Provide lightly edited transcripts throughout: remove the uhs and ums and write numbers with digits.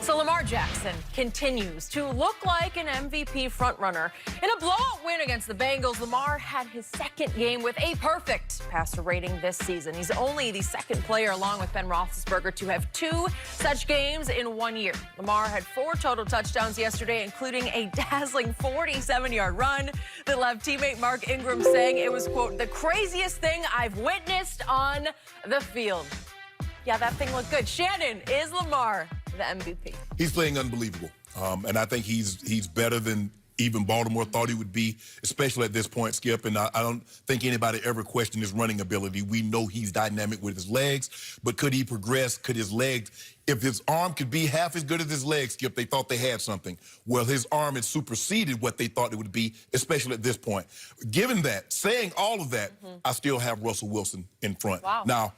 So Lamar Jackson continues to look like an MVP frontrunner. In a blowout win against the Bengals, Lamar had his second game with a perfect passer rating this season. He's only the second player, along with Ben Roethlisberger, to have 2 such games in 1 year. Lamar had 4 total touchdowns yesterday, including a dazzling 47-yard run that left teammate Mark Ingram saying it was, quote, the craziest thing I've witnessed on the field. Yeah, that thing looked good. Shannon, is Lamar the MVP? He's playing unbelievable. And I think he's better than even Baltimore thought he would be, especially at this point, Skip. And I don't think anybody ever questioned his running ability. We know he's dynamic with his legs, but could he progress? Could his legs, if his arm could be half as good as his legs, Skip, they thought they had something. Well, his arm had superseded what they thought it would be, especially at this point. Given that, saying all of that, I still have Russell Wilson in front. Wow. Now,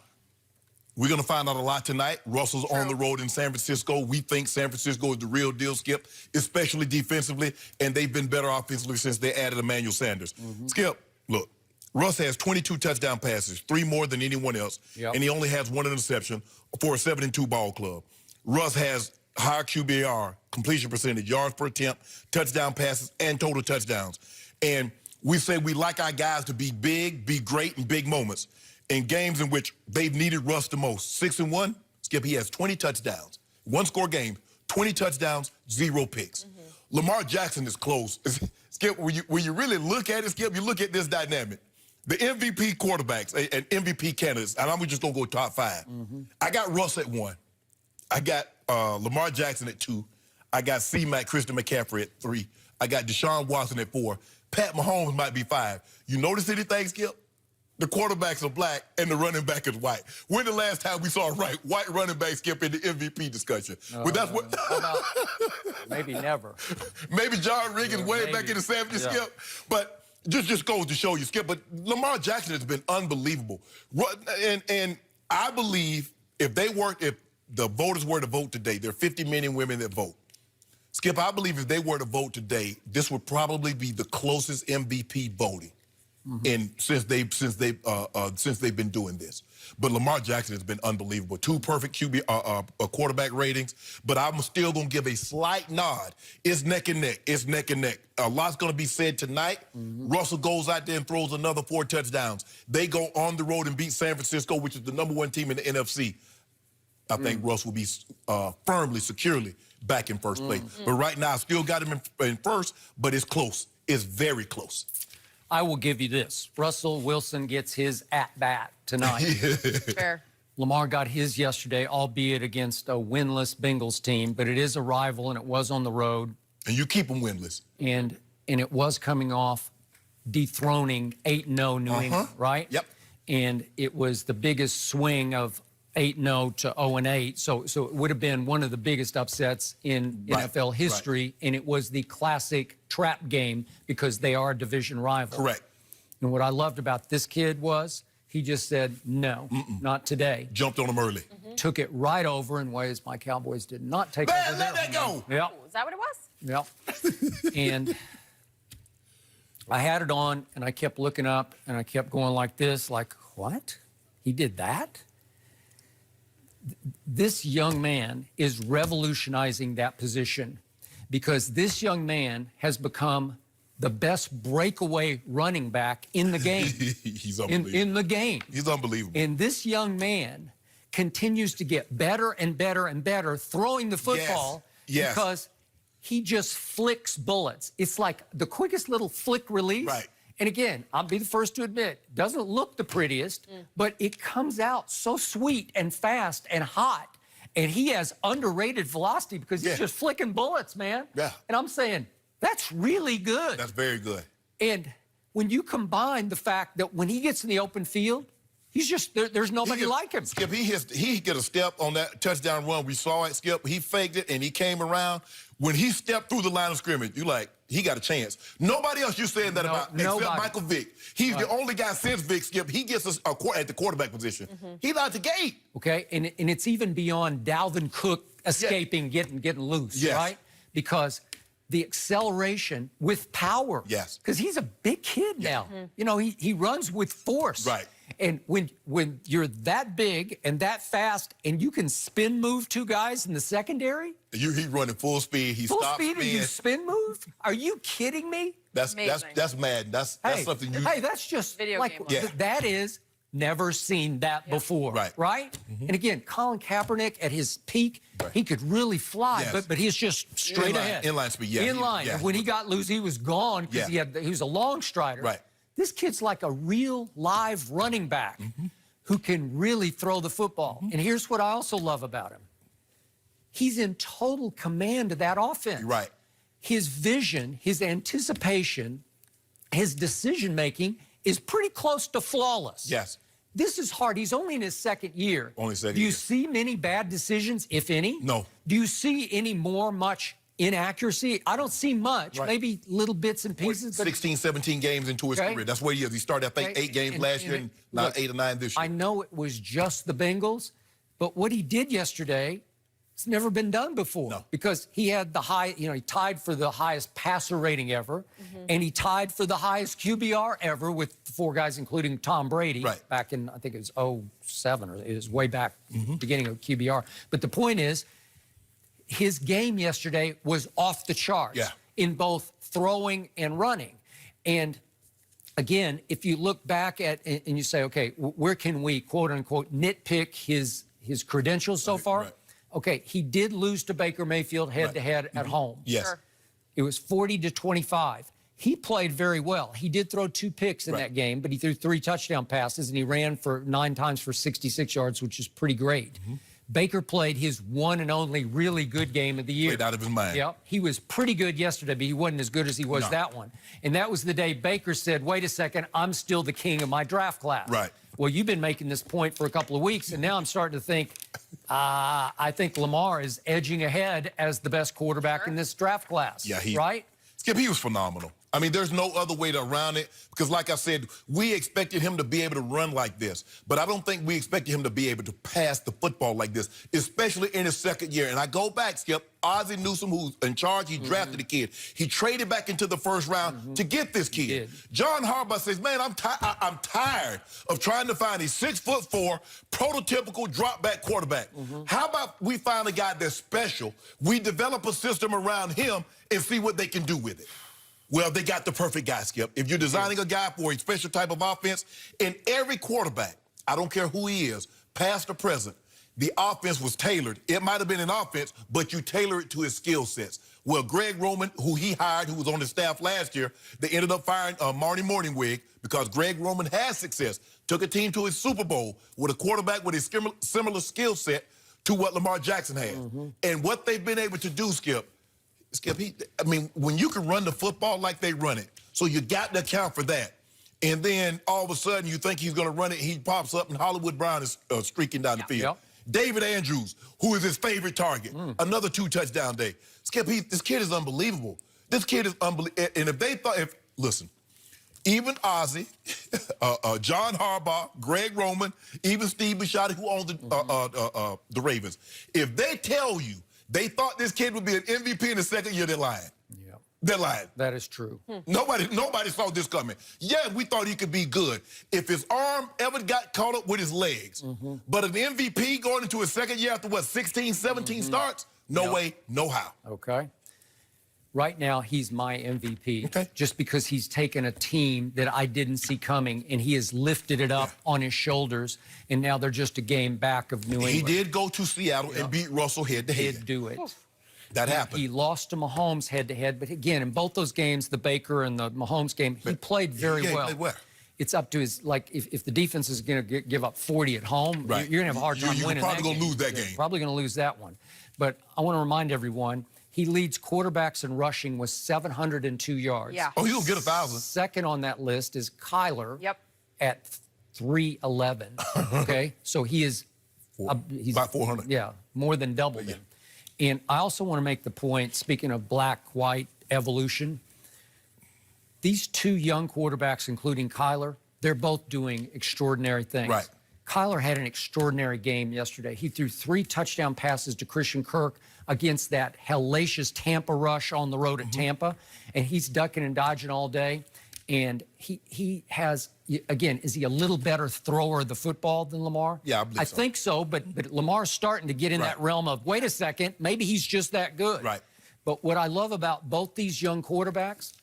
we're going to find out a lot tonight. Russell's on the road in San Francisco. We think San Francisco is the real deal, Skip, especially defensively, and they've been better offensively since they added Emmanuel Sanders. Skip, look, Russ has 22 touchdown passes, 3 more than anyone else, and he only has 1 interception for a 7-2 ball club. Russ has higher QBR, completion percentage, yards per attempt, touchdown passes, and total touchdowns. And we say we like our guys to be big, be great in big moments. In games in which they've needed Russ the most, 6-1, Skip, he has 20 touchdowns. 1-score game, 20 touchdowns, 0 picks. Lamar Jackson is close. Skip, when you really look at it, Skip, you look at this dynamic. The MVP quarterbacks and MVP candidates, and I'm just going to go top 5. I got Russ at 1. I got Lamar Jackson at 2. I got C-Mac, Christian McCaffrey at 3. I got Deshaun Watson at 4. Pat Mahomes might be 5. You notice anything, Skip? The quarterbacks are black and the running back is white. When the last time we saw a white running back, Skip, in the MVP discussion? Well, that's what. Maybe never. Maybe John Riggins way back in the 70s, Skip. But just goes to show you, Skip. But Lamar Jackson has been unbelievable. And I believe if the voters were to vote today, there are 50 men and women that vote. Skip, I believe if they were to vote today, this would probably be the closest MVP voting. And since they've been doing this. But Lamar Jackson has been unbelievable. 2 perfect quarterback ratings, but I'm still going to give a slight nod. It's neck and neck. It's neck and neck. A lot's going to be said tonight. Russell goes out there and throws another 4 touchdowns. They go on the road and beat San Francisco, which is the #1 team in the NFC. I think Russ will be firmly, securely back in first place. But right now, I still got him in first, but it's close. It's very close. I will give you this. Russell Wilson gets his at-bat tonight. Fair. Lamar got his yesterday, albeit against a winless Bengals team, but it is a rival, and it was on the road. And you keep them winless. And it was coming off dethroning 8-0 New England, right? Yep. And it was the biggest swing of 8-0 to 0-8. So it would have been one of the biggest upsets in NFL history, and it was the classic trap game because they are a division rival. Correct. And what I loved about this kid was he just said, no, not today. Jumped on him early. Took it right over in ways my Cowboys did not take over. Let that go. Yep. Is that what it was? Yep. And I had it on, and I kept looking up, and I kept going like this, like, what? He did that? This young man is revolutionizing that position because this young man has become the best breakaway running back in the game. He's unbelievable. In the game. He's unbelievable. And this young man continues to get better and better and better throwing the football because he just flicks bullets. It's like the quickest little flick release. Right. And again, I'll be the first to admit, doesn't look the prettiest, but it comes out so sweet and fast and hot. And he has underrated velocity because he's just flicking bullets, man. Yeah. And I'm saying, that's really good. That's very good. And when you combine the fact that when he gets in the open field, he's just, there's nobody like him. Skip, he get a step on that touchdown run. We saw it, Skip. He faked it, and he came around. When he stepped through the line of scrimmage, you like, he got a chance. Nobody else you're saying that about except Michael Vick. He's the only guy since Vick, Skip. He gets us at the quarterback position. He's out the gate. Okay, and it's even beyond Dalvin Cook escaping, getting loose, right? Because the acceleration with power. Yes. Because he's a big kid now. You know, he runs with force. Right. And when you're that big and that fast and you can spin move two guys in the secondary. He's running full speed. He Full stops speed and you spin move? Are you kidding me? That's mad. That's something you. Hey, that's just Video like game. that is never seen that before. Right? And again, Colin Kaepernick at his peak, he could really fly, but he's just straight ahead. Inline speed, yeah. Inline. Yeah. And when he got loose, he was gone because he was a long strider. Right. This kid's like a real live running back who can really throw the football. And here's what I also love about him. He's in total command of that offense. Right. His vision, his anticipation, his decision-making is pretty close to flawless. Yes. This is hard. He's only in his second year. Only second Do you year. see many bad decisions, if any? No. Do you see any much inaccuracy? I don't see much. Right. Maybe little bits and pieces. But 16, 17 games into his career. That's where he is. He started, I think, 8 games last year and now look, 8 or 9 this year. I know it was just the Bengals, but what he did yesterday, it's never been done before. No. Because he had the he tied for the highest passer rating ever, and he tied for the highest QBR ever with 4 guys, including Tom Brady, back in, I think it was 07, or it was way back, beginning of QBR. But the point is, his game yesterday was off the charts in both throwing and running. And again, if you look back at and you say, okay, where can we, quote unquote, nitpick his credentials so far? Okay, he did lose to Baker Mayfield head-to-head at home. Yes. Sure. It was 40-25. He played very well. He did throw 2 picks in that game, but he threw 3 touchdown passes, and he ran for 9 times for 66 yards, which is pretty great. Baker played his one and only really good game of the year. Played out of his mind. Yep. He was pretty good yesterday, but he wasn't as good as he was that one. And that was the day Baker said, wait a second, I'm still the king of my draft class. Right. Well, you've been making this point for a couple of weeks, and now I'm starting to think, I think Lamar is edging ahead as the best quarterback in this draft class. Yeah, right? Skip, he was phenomenal. I mean, there's no other way around it because, like I said, we expected him to be able to run like this, but I don't think we expected him to be able to pass the football like this, especially in his second year. And I go back, Skip, Ozzie Newsome, who's in charge, he drafted the kid. He traded back into the first round to get this kid. John Harbaugh says, man, I'm tired of trying to find a 6'4", prototypical drop-back quarterback. How about we find a guy that's special, we develop a system around him and see what they can do with it? Well, they got the perfect guy, Skip. If you're designing a guy for a special type of offense, in every quarterback, I don't care who he is, past or present, the offense was tailored. It might have been an offense, but you tailor it to his skill sets. Well, Greg Roman, who he hired, who was on his staff last year, they ended up firing Marty Morningwig because Greg Roman had success. Took a team to his Super Bowl with a quarterback with a similar skill set to what Lamar Jackson had. And what they've been able to do, Skip, I mean, when you can run the football like they run it, so you got to account for that. And then all of a sudden you think he's going to run it, he pops up and Hollywood Brown is streaking down the field. David Andrews, who is his favorite target, another 2-touchdown day. Skip, this kid is unbelievable. This kid is unbelievable. And if they thought, listen, even Ozzie, John Harbaugh, Greg Roman, even Steve Bisciotti, who owned the Ravens, if they tell you they thought this kid would be an MVP in the second year, they're lying. They're lying. That is true. Nobody saw this coming. Yeah, we thought he could be good if his arm ever got caught up with his legs. But an MVP going into his second year after, what, 16, 17 starts? No way, no how. Okay. Right now, he's my MVP just because he's taken a team that I didn't see coming, and he has lifted it up on his shoulders, and now they're just a game back of New England. He did go to Seattle and beat Russell head-to-head. He did do it. That happened. He lost to Mahomes head-to-head, but again, in both those games, the Baker and the Mahomes game, he played very well. He played well. It's up to his, like, if the defense is going to give up 40 at home, you're going to have a hard time winning that game. You're probably going to lose that game. Probably going to lose that one. But I want to remind everyone, he leads quarterbacks in rushing with 702 yards. Yeah. Oh, he'll get 1,000. Second on that list is Kyler at 311. Okay? So he is... he's about 400. Yeah, more than double him. And I also want to make the point, speaking of black-white evolution, these 2 young quarterbacks, including Kyler, they're both doing extraordinary things. Right. Kyler had an extraordinary game yesterday. He threw 3 touchdown passes to Christian Kirk against that hellacious Tampa rush on the road at Tampa, and he's ducking and dodging all day. And he has, again, is he a little better thrower of the football than Lamar? Yeah, I believe so. I think so, but Lamar's starting to get in that realm of, wait a second, maybe he's just that good. Right. But what I love about both these young quarterbacks,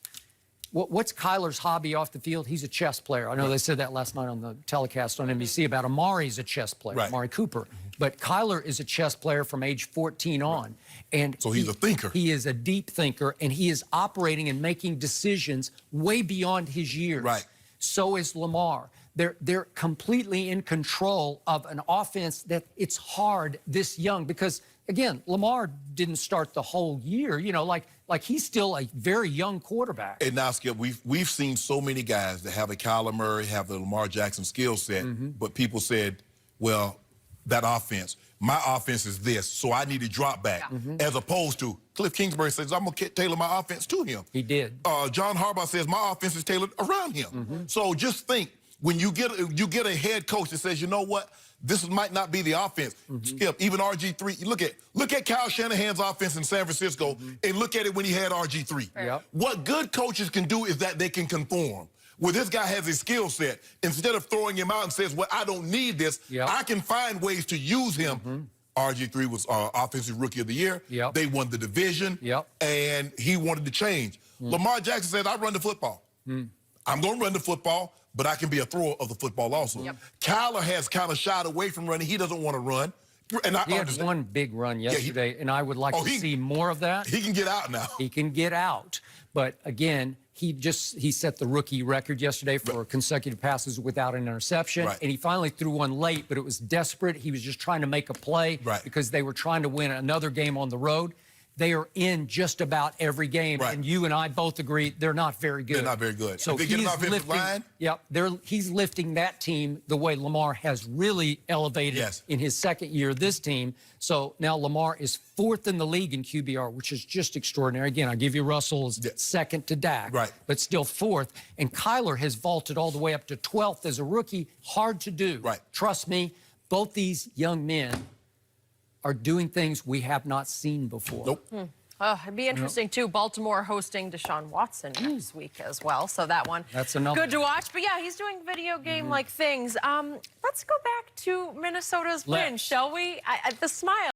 what's Kyler's hobby off the field? He's a chess player. I know they said that last night on the telecast on NBC about Amari's a chess player, Amari Cooper. But Kyler is a chess player from age 14 on. And so he's a thinker. He is a deep thinker, and he is operating and making decisions way beyond his years. Right. So is Lamar. They're completely in control of an offense that it's hard this young because, again, Lamar didn't start the whole year, you know, like he's still a very young quarterback. And now, Skip, we've seen so many guys that have a Kyler Murray, have the Lamar Jackson skill set, but people said, well, that offense, my offense is this, so I need to drop back. As opposed to Cliff Kingsbury says, I'm going to tailor my offense to him. He did. John Harbaugh says, my offense is tailored around him. So just think, when you get a head coach that says, you know what, this might not be the offense. Skip, even RG3, look at Kyle Shanahan's offense in San Francisco and look at it when he had RG3. Yep. What good coaches can do is that they can conform. Well, this guy has a skill set. Instead of throwing him out and says, well, I don't need this, I can find ways to use him. RG3 was Offensive Rookie of the Year. They won the division, and he wanted to change. Lamar Jackson said, I run the football. I'm going to run the football, but I can be a thrower of the football also. Kyler has kind of shied away from running. He doesn't want to run. And he had one big run yesterday, and I would like to see more of that. He can get out now. He can get out. But, again, he set the rookie record yesterday for consecutive passes without an interception. And he finally threw one late, but it was desperate. He was just trying to make a play because they were trying to win another game on the road. They are in just about every game, and you and I both agree they're not very good. They're not very good. So he's lifting, he's lifting that team the way Lamar has really elevated in his second year this team. So now Lamar is 4th in the league in QBR, which is just extraordinary. Again, I give you Russell's second to Dak, but still 4th. And Kyler has vaulted all the way up to 12th as a rookie. Hard to do. Trust me, both these young men are doing things we have not seen before. It'd be interesting, too. Baltimore hosting Deshaun Watson next week as well. So that one, that's another good to watch. But, yeah, he's doing video game-like things. Let's go back to Minnesota's win, shall we? The smile.